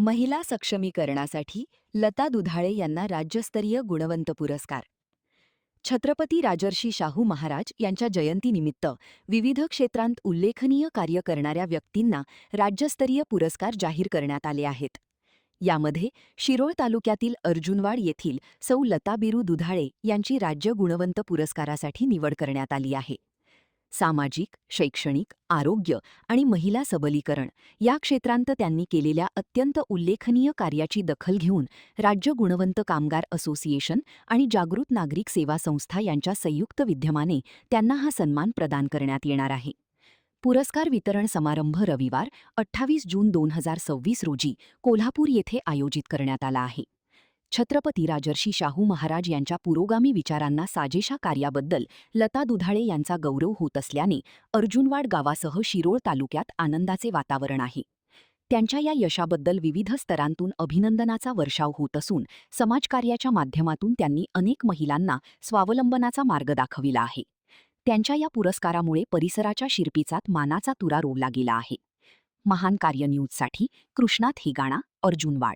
महिला सक्षमीकरणासाठी लता दुधाळे यांना राज्यस्तरीय गुणवंत पुरस्कार. छत्रपती राजर्षी शाहू महाराज यांच्या जयंतीनिमित्त विविध क्षेत्रांत उल्लेखनीय कार्य करणाऱ्या व्यक्तींना राज्यस्तरीय पुरस्कार जाहीर करण्यात आले आहेत. यामध्ये शिरोळ तालुक्यातील अर्जुनवाड येथील सौ लता बिरू दुधाळे यांची राज्य गुणवंत पुरस्कारासाठी निवड करण्यात आली आहे. सामाजिक, शैक्षणिक, आरोग्य आणि महिला सबलीकरण या क्षेत्रांत त्यांनी केलेल्या अत्यंत उल्लेखनीय कार्याची दखल घेऊन राज्य गुणवंत कामगार असोसिएशन आणि जागृत नागरिक सेवा संस्था यांच्या संयुक्त विद्यमाने त्यांना हा सन्मान प्रदान करण्यात येणार आहे. पुरस्कार वितरण समारंभ रविवार 28 जून 2026 रोजी कोल्हापूर येथे आयोजित करण्यात आला आहे. छत्रपती राजर्षी शाहू महाराज यांच्या पुरोगामी विचारांना साजेशा कार्याबद्दल लता दुधाळे यांचा गौरव होत असल्याने अर्जुनवाड गावासह शिरोळ तालुक्यात आनंदाचे वातावरण आहे. त्यांच्या या यशाबद्दल विविध स्तरांतून अभिनंदनाचा वर्षाव होत असून समाजकार्याच्या माध्यमातून त्यांनी अनेक महिलांना स्वावलंबनाचा मार्ग दाखविला आहे. त्यांच्या या पुरस्कारामुळे परिसराच्या शिरपीचात मानाचा तुरा रोवला गेला आहे. महान कार्य न्यूजसाठी कृष्णा थेगाणा, अर्जुनवाड.